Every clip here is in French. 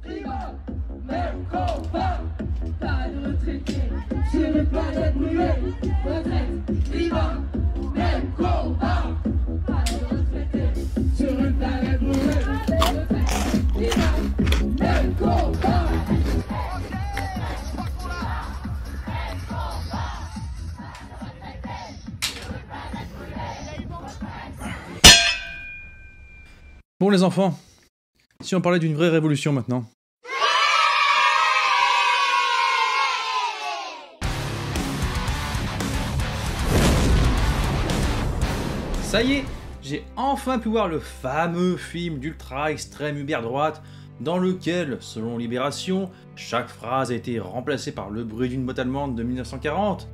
Climat, même combat, pas de retraité sur une planète brûlée. Retraite, climat, même combat, pas de retraité sur une planète brûlée. Retraite, climat, même combat. Bon les enfants, si on parlait d'une vraie révolution maintenant. Ça y est, j'ai enfin pu voir le fameux film d'ultra-extrême Uber-droite dans lequel, selon Libération, chaque phrase a été remplacée par le bruit d'une botte allemande de 1940.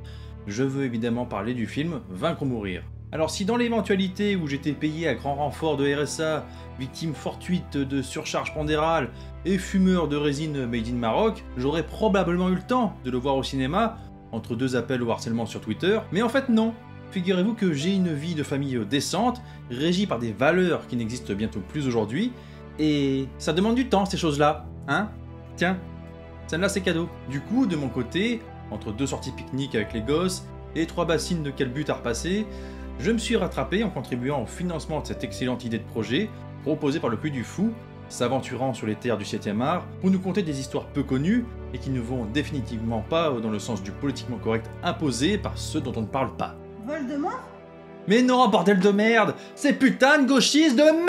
Je veux évidemment parler du film Vaincre ou mourir. Alors si dans l'éventualité où j'étais payé à grand renfort de RSA, victime fortuite de surcharge pondérale et fumeur de résine made in Maroc, j'aurais probablement eu le temps de le voir au cinéma, entre deux appels au harcèlement sur Twitter, mais en fait non. Figurez-vous que j'ai une vie de famille décente, régie par des valeurs qui n'existent bientôt plus aujourd'hui, et ça demande du temps ces choses-là, hein? Tiens, celle-là c'est cadeau. Du coup, de mon côté, entre deux sorties pique-nique avec les gosses et 3 bassines de calbut à repasser, je me suis rattrapé en contribuant au financement de cette excellente idée de projet proposée par le Puy du Fou, s'aventurant sur les terres du 7e art pour nous conter des histoires peu connues et qui ne vont définitivement pas dans le sens du politiquement correct imposé par ceux dont on ne parle pas. Voldemort? Mais non, bordel de merde! Ces putains de gauchistes de merde!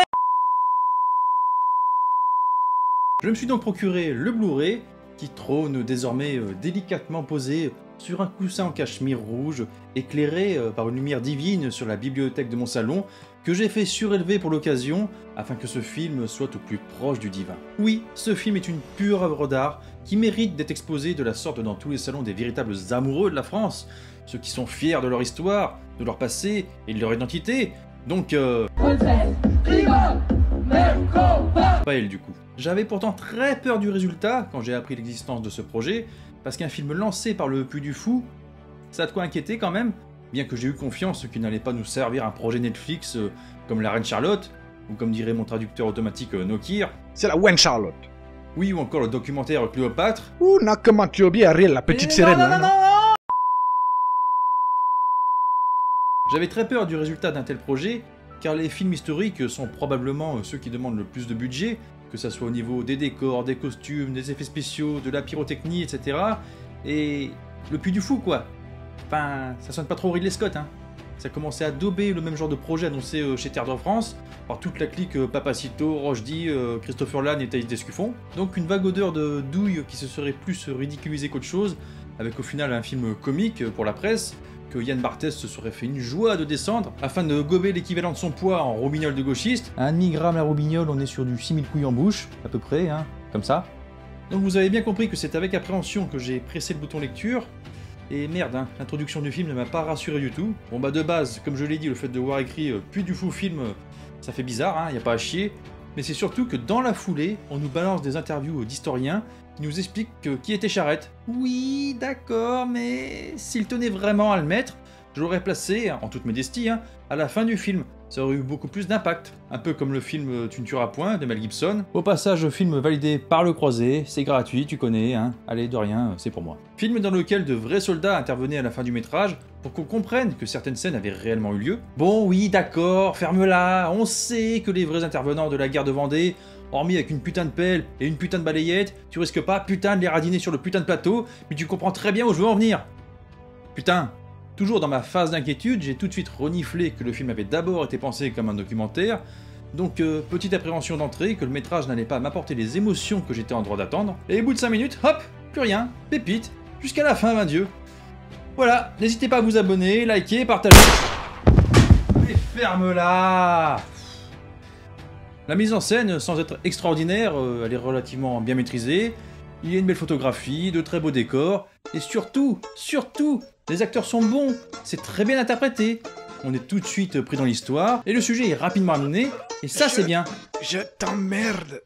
Je me suis donc procuré le Blu-ray, qui trône désormais délicatement posé sur un coussin en cachemire rouge, éclairé par une lumière divine sur la bibliothèque de mon salon, que j'ai fait surélever pour l'occasion, afin que ce film soit au plus proche du divin. Oui, ce film est une pure œuvre d'art, qui mérite d'être exposé de la sorte dans tous les salons des véritables amoureux de la France, ceux qui sont fiers de leur histoire, de leur passé et de leur identité, donc Retraite, climat, même combat. pas elle du coup. J'avais pourtant très peur du résultat quand j'ai appris l'existence de ce projet, parce qu'un film lancé par le Puy du Fou, ça a de quoi inquiéter quand même, bien que j'ai eu confiance qu'il n'allait pas nous servir un projet Netflix comme La Reine Charlotte, ou comme dirait mon traducteur automatique Nokir. C'est la Wen Charlotte. Oui, ou encore le documentaire Cléopâtre. Ouh, n'a comment tu as bien rire, la petite sirène. Non, hein, non, non. non. J'avais très peur du résultat d'un tel projet, car les films historiques sont probablement ceux qui demandent le plus de budget, que ça soit au niveau des décors, des costumes, des effets spéciaux, de la pyrotechnie, etc. Et le Puy du Fou, quoi. Enfin, ça sonne pas trop Ridley Scott, hein. Ça commençait à dauber le même genre de projet annoncé chez Terre de France, par toute la clique Papacito, Rochdy, Christopher Lann et Thaïs Descuffon. Donc une vague odeur de douille qui se serait plus ridiculisée qu'autre chose, avec au final un film comique pour la presse, que Yann Barthès se serait fait une joie de descendre, afin de gober l'équivalent de son poids en robignol de gauchiste. À 1 demi-gramme la robignole, on est sur du 6000 couilles en bouche, à peu près, hein, comme ça. Donc vous avez bien compris que c'est avec appréhension que j'ai pressé le bouton lecture, et merde, hein, l'introduction du film ne m'a pas rassuré du tout. Bon bah de base, comme je l'ai dit, le fait de voir écrit Puy du Fou film, ça fait bizarre, hein, y a pas à chier, mais c'est surtout que dans la foulée, on nous balance des interviews d'historiens qui nous expliquent qui était Charette. Oui, d'accord, mais s'il tenait vraiment à le mettre, je l'aurais placé, en toute modestie, hein, à la fin du film. Ça aurait eu beaucoup plus d'impact. Un peu comme le film Tu ne tueras point de Mel Gibson. Au passage, film validé par le Croisé, c'est gratuit, tu connais, hein. Allez, de rien, c'est pour moi. Film dans lequel de vrais soldats intervenaient à la fin du métrage pour qu'on comprenne que certaines scènes avaient réellement eu lieu. Bon, oui, d'accord, ferme-la, on sait que les vrais intervenants de la guerre de Vendée, hormis avec une putain de pelle et une putain de balayette, tu risques pas putain de les radiner sur le putain de plateau, mais tu comprends très bien où je veux en venir. Putain. Toujours dans ma phase d'inquiétude, j'ai tout de suite reniflé que le film avait d'abord été pensé comme un documentaire, donc petite appréhension d'entrée que le métrage n'allait pas m'apporter les émotions que j'étais en droit d'attendre, et au bout de 5 minutes, hop, plus rien, pépite, jusqu'à la fin, 20 dieu. Voilà, n'hésitez pas à vous abonner, liker, partager... Mais ferme-la! La mise en scène, sans être extraordinaire, elle est relativement bien maîtrisée, il y a une belle photographie, de très beaux décors, et surtout, les acteurs sont bons, c'est très bien interprété. On est tout de suite pris dans l'histoire, et le sujet est rapidement amené, et ça c'est bien. Je t'emmerde.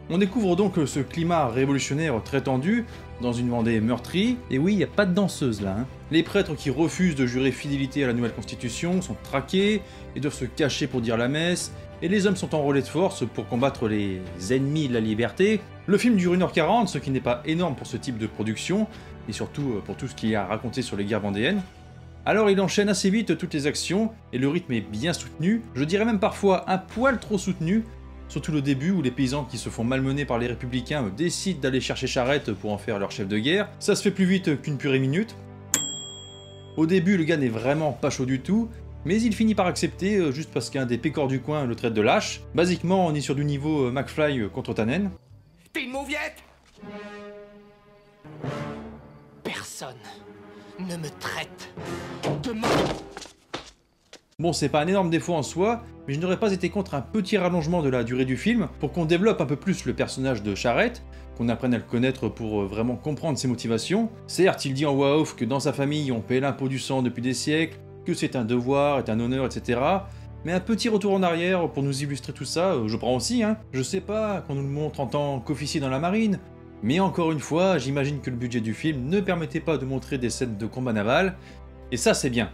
On découvre donc ce climat révolutionnaire très tendu, dans une Vendée meurtrie, et oui, il n'y a pas de danseuse là. Hein. Les prêtres qui refusent de jurer fidélité à la nouvelle constitution sont traqués, et doivent se cacher pour dire la messe, et les hommes sont enrôlés de force pour combattre les ennemis de la liberté. Le film dure 1h40, ce qui n'est pas énorme pour ce type de production, et surtout pour tout ce qu'il y a à raconter sur les guerres vendéennes. Alors il enchaîne assez vite toutes les actions, et le rythme est bien soutenu, je dirais même parfois un poil trop soutenu, surtout le début où les paysans qui se font malmener par les républicains décident d'aller chercher Charette pour en faire leur chef de guerre. Ça se fait plus vite qu'une purée minute. Au début le gars n'est vraiment pas chaud du tout, mais il finit par accepter juste parce qu'un des pécores du coin le traite de lâche. Basiquement on est sur du niveau McFly contre Tannen. T'es une mauviette? Personne ne me traite de mort. Bon, c'est pas un énorme défaut en soi, mais je n'aurais pas été contre un petit rallongement de la durée du film pour qu'on développe un peu plus le personnage de Charette, qu'on apprenne à le connaître pour vraiment comprendre ses motivations. Certes, il dit en voix off que dans sa famille on paie l'impôt du sang depuis des siècles, que c'est un devoir, est un honneur, etc. Mais un petit retour en arrière pour nous illustrer tout ça, je prends aussi, hein. Je sais pas qu'on nous le montre en tant qu'officier dans la marine, mais encore une fois, j'imagine que le budget du film ne permettait pas de montrer des scènes de combat naval, et ça c'est bien.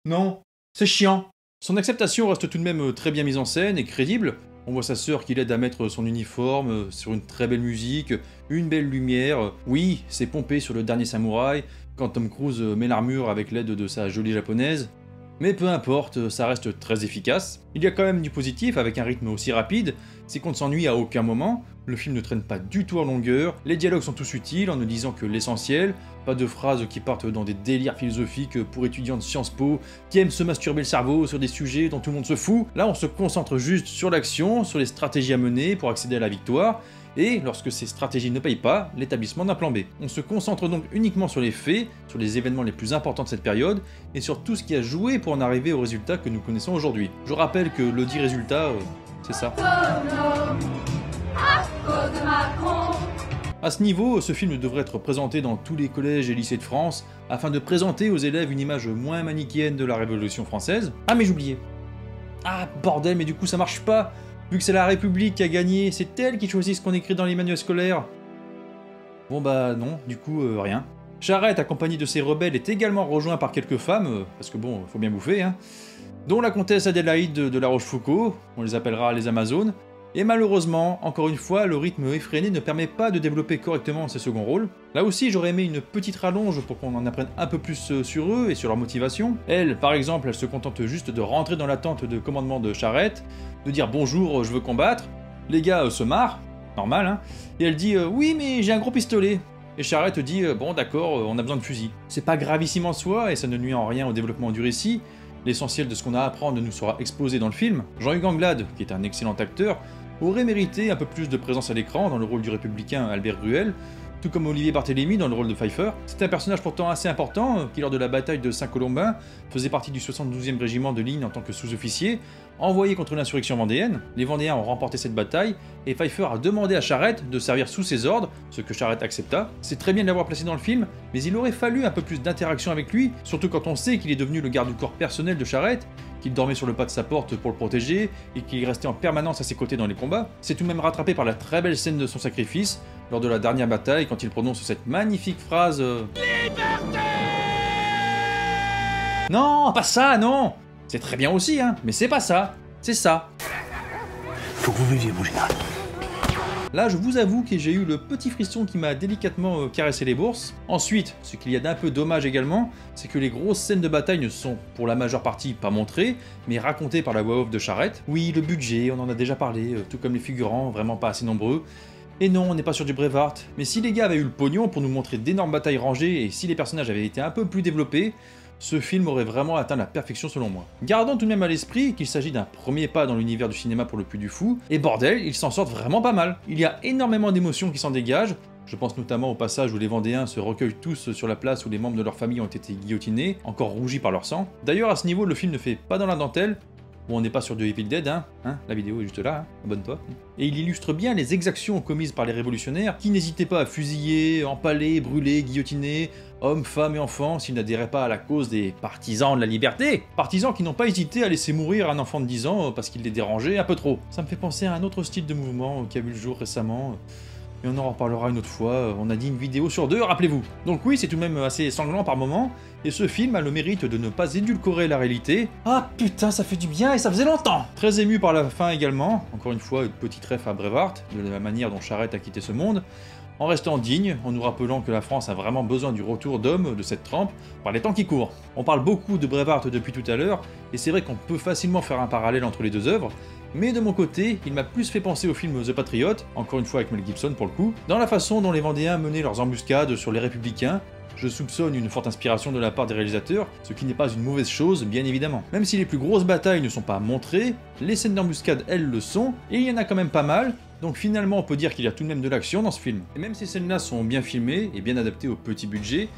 Non, c'est chiant. Son acceptation reste tout de même très bien mise en scène et crédible. On voit sa sœur qui l'aide à mettre son uniforme sur une très belle musique, une belle lumière. Oui, c'est pompé sur le dernier samouraï, quand Tom Cruise met l'armure avec l'aide de sa jolie japonaise. Mais peu importe, ça reste très efficace. Il y a quand même du positif avec un rythme aussi rapide, c'est qu'on ne s'ennuie à aucun moment, le film ne traîne pas du tout en longueur, les dialogues sont tous utiles en ne disant que l'essentiel, pas de phrases qui partent dans des délires philosophiques pour étudiants de Sciences Po qui aiment se masturber le cerveau sur des sujets dont tout le monde se fout. Là on se concentre juste sur l'action, sur les stratégies à mener pour accéder à la victoire, et lorsque ces stratégies ne payent pas, l'établissement d'un plan B. On se concentre donc uniquement sur les faits, sur les événements les plus importants de cette période, et sur tout ce qui a joué pour en arriver au résultat que nous connaissons aujourd'hui. Je rappelle que le dit résultat, c'est ça. À ce niveau, ce film devrait être présenté dans tous les collèges et lycées de France, afin de présenter aux élèves une image moins manichéenne de la Révolution française. Ah mais j'oubliais. Ah bordel, mais du coup ça marche pas. Vu que c'est la République qui a gagné, c'est elle qui choisit ce qu'on écrit dans les manuels scolaires. Bon bah non, du coup rien. Charette, accompagné de ses rebelles, est également rejoint par quelques femmes, parce que bon, faut bien bouffer, hein, dont la comtesse Adélaïde de La Rochefoucauld, on les appellera les Amazones, et malheureusement, encore une fois, le rythme effréné ne permet pas de développer correctement ces seconds rôles. Là aussi, j'aurais aimé une petite rallonge pour qu'on en apprenne un peu plus sur eux et sur leur motivation. Elle, par exemple, elle se contente juste de rentrer dans la tente de commandement de Charette, de dire bonjour, je veux combattre. Les gars se marrent, normal, hein, et elle dit oui, mais j'ai un gros pistolet. Et Charette dit bon, d'accord, on a besoin de fusil. C'est pas gravissime en soi et ça ne nuit en rien au développement du récit. L'essentiel de ce qu'on a à apprendre nous sera exposé dans le film. Jean-Hugues Anglade, qui est un excellent acteur, aurait mérité un peu plus de présence à l'écran dans le rôle du républicain Albert Ruel, tout comme Olivier Barthélémy dans le rôle de Pfeiffer. C'est un personnage pourtant assez important, qui lors de la bataille de Saint-Colombin faisait partie du 72e régiment de ligne en tant que sous-officier, envoyé contre l'insurrection vendéenne. Les Vendéens ont remporté cette bataille, et Pfeiffer a demandé à Charette de servir sous ses ordres, ce que Charette accepta. C'est très bien de l'avoir placé dans le film, mais il aurait fallu un peu plus d'interaction avec lui, surtout quand on sait qu'il est devenu le garde-du-corps personnel de Charette, qu'il dormait sur le pas de sa porte pour le protéger, et qu'il restait en permanence à ses côtés dans les combats. C'est tout de même rattrapé par la très belle scène de son sacrifice, lors de la dernière bataille, quand il prononce cette magnifique phrase Liberté. Non, pas ça, non. C'est très bien aussi, hein, mais c'est pas ça. C'est ça. Faut que vous viviez, mon général. Là, je vous avoue que j'ai eu le petit frisson qui m'a délicatement caressé les bourses. Ensuite, ce qu'il y a d'un peu dommage également, c'est que les grosses scènes de bataille ne sont pour la majeure partie pas montrées, mais racontées par la voix off de Charette. Oui, le budget, on en a déjà parlé, tout comme les figurants, vraiment pas assez nombreux. Et non, on n'est pas sur du Braveheart, mais si les gars avaient eu le pognon pour nous montrer d'énormes batailles rangées et si les personnages avaient été un peu plus développés, ce film aurait vraiment atteint la perfection selon moi. Gardons tout de même à l'esprit qu'il s'agit d'un premier pas dans l'univers du cinéma pour le Puy du Fou, et bordel, ils s'en sortent vraiment pas mal. Il y a énormément d'émotions qui s'en dégagent, je pense notamment au passage où les Vendéens se recueillent tous sur la place où les membres de leur famille ont été guillotinés, encore rougis par leur sang. D'ailleurs à ce niveau, le film ne fait pas dans la dentelle. Bon, on n'est pas sur de Evil Dead, hein, la vidéo est juste là, hein, abonne-toi. Et il illustre bien les exactions commises par les révolutionnaires, qui n'hésitaient pas à fusiller, empaler, brûler, guillotiner, hommes, femmes et enfants, s'ils n'adhéraient pas à la cause des partisans de la liberté. Partisans qui n'ont pas hésité à laisser mourir un enfant de 10 ans parce qu'il les dérangeait un peu trop. Ça me fait penser à un autre style de mouvement qui a vu le jour récemment. Et on en reparlera une autre fois, on a dit une vidéo sur 2, rappelez-vous. Donc oui, c'est tout de même assez sanglant par moment, et ce film a le mérite de ne pas édulcorer la réalité. Ah putain, ça fait du bien et ça faisait longtemps. Très ému par la fin également, encore une fois, une petite ref à Braveheart, de la manière dont Charrette a quitté ce monde, en restant digne, en nous rappelant que la France a vraiment besoin du retour d'hommes de cette trempe par les temps qui courent. On parle beaucoup de Braveheart depuis tout à l'heure, et c'est vrai qu'on peut facilement faire un parallèle entre les deux œuvres, mais de mon côté, il m'a plus fait penser au film The Patriot, encore une fois avec Mel Gibson pour le coup, dans la façon dont les Vendéens menaient leurs embuscades sur les Républicains. Je soupçonne une forte inspiration de la part des réalisateurs, ce qui n'est pas une mauvaise chose, bien évidemment. Même si les plus grosses batailles ne sont pas montrées, les scènes d'embuscade, elles, le sont, et il y en a quand même pas mal, donc finalement on peut dire qu'il y a tout de même de l'action dans ce film. Et même ces scènes-là sont bien filmées et bien adaptées au petit budget,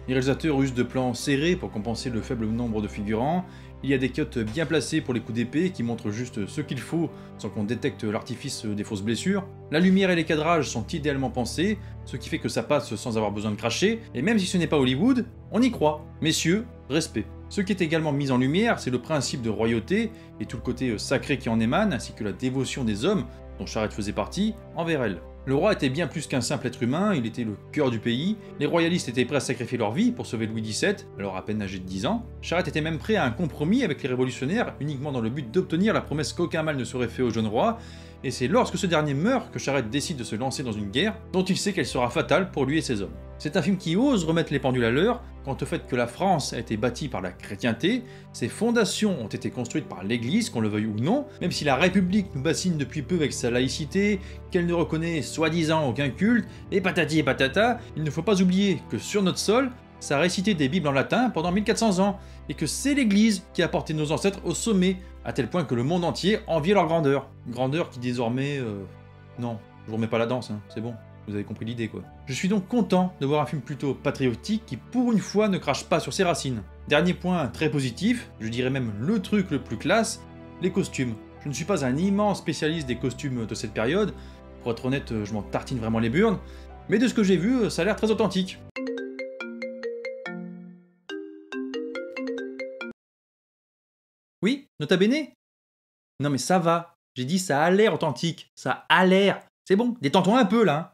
les réalisateurs usent de plans serrés pour compenser le faible nombre de figurants, il y a des cuts bien placés pour les coups d'épée qui montrent juste ce qu'il faut sans qu'on détecte l'artifice des fausses blessures. La lumière et les cadrages sont idéalement pensés, ce qui fait que ça passe sans avoir besoin de cracher, et même si ce n'est pas Hollywood, on y croit. Messieurs, respect. Ce qui est également mis en lumière, c'est le principe de royauté et tout le côté sacré qui en émane, ainsi que la dévotion des hommes, dont Charrette faisait partie, envers elle. Le roi était bien plus qu'un simple être humain, il était le cœur du pays, les royalistes étaient prêts à sacrifier leur vie pour sauver Louis XVII, alors à peine âgé de 10 ans. Charrette était même prêt à un compromis avec les révolutionnaires, uniquement dans le but d'obtenir la promesse qu'aucun mal ne serait fait au jeune roi, et c'est lorsque ce dernier meurt que Charrette décide de se lancer dans une guerre dont il sait qu'elle sera fatale pour lui et ses hommes. C'est un film qui ose remettre les pendules à l'heure quant au fait que la France a été bâtie par la chrétienté, ses fondations ont été construites par l'Église, qu'on le veuille ou non, même si la République nous bassine depuis peu avec sa laïcité, qu'elle ne reconnaît soi-disant aucun culte, et patati et patata, il ne faut pas oublier que sur notre sol, ça a récité des bibles en latin pendant 1400 ans, et que c'est l'Église qui a porté nos ancêtres au sommet, à tel point que le monde entier enviait leur grandeur. Grandeur qui désormais... Non, je vous remets pas la danse, hein, c'est bon. Vous avez compris l'idée quoi. Je suis donc content de voir un film plutôt patriotique qui pour une fois ne crache pas sur ses racines. Dernier point très positif, je dirais même le truc le plus classe, les costumes. Je ne suis pas un immense spécialiste des costumes de cette période, pour être honnête je m'en tartine vraiment les burnes, mais de ce que j'ai vu ça a l'air très authentique. Oui, nota bene? Non mais ça va, j'ai dit ça a l'air authentique, ça a l'air. C'est bon, détends-toi un peu là.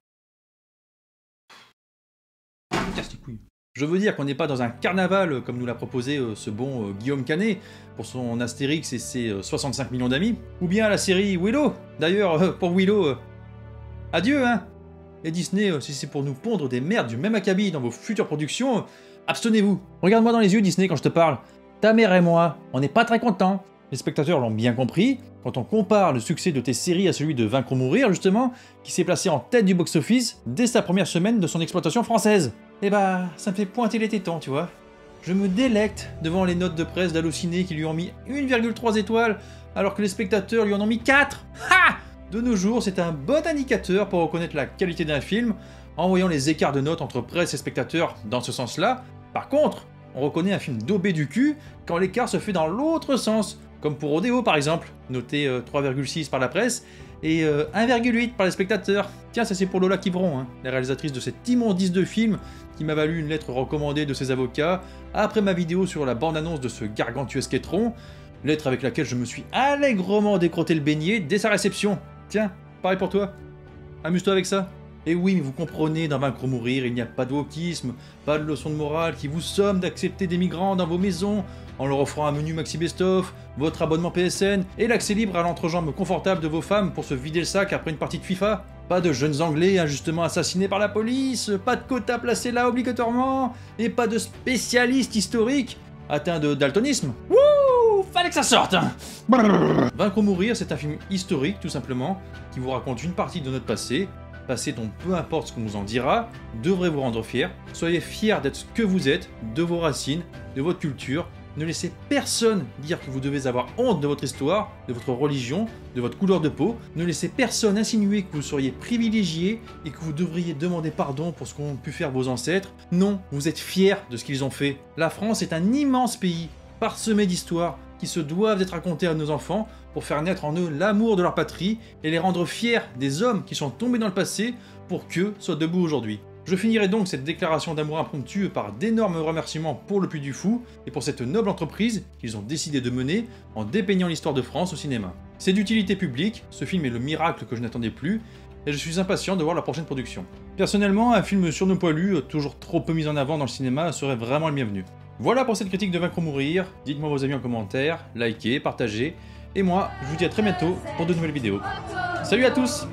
Casse les couilles. Je veux dire qu'on n'est pas dans un carnaval comme nous l'a proposé ce bon Guillaume Canet pour son Astérix et ses 65 millions d'amis, ou bien la série Willow. D'ailleurs, pour Willow, adieu hein. Et Disney, si c'est pour nous pondre des merdes du même acabit dans vos futures productions, abstenez-vous. Regarde-moi dans les yeux Disney quand je te parle. Ta mère et moi, on n'est pas très contents. Les spectateurs l'ont bien compris, quand on compare le succès de tes séries à celui de Vaincre ou Mourir, justement, qui s'est placé en tête du box-office dès sa première semaine de son exploitation française. Eh bah, ça me fait pointer les tétons, tu vois. Je me délecte devant les notes de presse d'Allociné qui lui ont mis 1,3 étoiles, alors que les spectateurs lui en ont mis 4. Ha! De nos jours, c'est un bon indicateur pour reconnaître la qualité d'un film, en voyant les écarts de notes entre presse et spectateurs dans ce sens-là. Par contre, on reconnaît un film daubé du cul quand l'écart se fait dans l'autre sens, comme pour Rodéo par exemple, noté 3,6 par la presse et 1,8 par les spectateurs. Tiens, ça c'est pour Lola Quivron, hein, la réalisatrice de cet immondice de film qui m'a valu une lettre recommandée de ses avocats après ma vidéo sur la bande-annonce de ce gargantuesque étron, lettre avec laquelle je me suis allègrement décrotté le beignet dès sa réception. Tiens, pareil pour toi. Amuse-toi avec ça. Et oui, mais vous comprenez, dans Vaincre ou Mourir, il n'y a pas de wokisme, pas de leçon de morale qui vous somme d'accepter des migrants dans vos maisons, en leur offrant un menu Maxi Best-of, votre abonnement PSN, et l'accès libre à l'entrejambe confortable de vos femmes pour se vider le sac après une partie de FIFA. Pas de jeunes Anglais injustement assassinés par la police, pas de quotas placés là obligatoirement, et pas de spécialistes historiques atteints de daltonisme. Wouh! Fallait que ça sorte hein. Vaincre ou Mourir, c'est un film historique tout simplement, qui vous raconte une partie de notre passé, passé dont peu importe ce qu'on vous en dira, devrait vous rendre fiers. Soyez fiers d'être ce que vous êtes, de vos racines, de votre culture. Ne laissez personne dire que vous devez avoir honte de votre histoire, de votre religion, de votre couleur de peau. Ne laissez personne insinuer que vous seriez privilégié et que vous devriez demander pardon pour ce qu'ont pu faire vos ancêtres. Non, vous êtes fiers de ce qu'ils ont fait. La France est un immense pays, parsemé d'histoires, qui se doivent d'être racontées à nos enfants pour faire naître en eux l'amour de leur patrie et les rendre fiers des hommes qui sont tombés dans le passé pour qu'eux soient debout aujourd'hui. Je finirai donc cette déclaration d'amour impromptue par d'énormes remerciements pour le Puy du Fou et pour cette noble entreprise qu'ils ont décidé de mener en dépeignant l'histoire de France au cinéma. C'est d'utilité publique, ce film est le miracle que je n'attendais plus, et je suis impatient de voir la prochaine production. Personnellement, un film sur nos poilus, toujours trop peu mis en avant dans le cinéma, serait vraiment le bienvenu. Voilà pour cette critique de Vaincre ou Mourir, dites-moi vos avis en commentaire, likez, partagez, et moi, je vous dis à très bientôt pour de nouvelles vidéos. Salut à tous!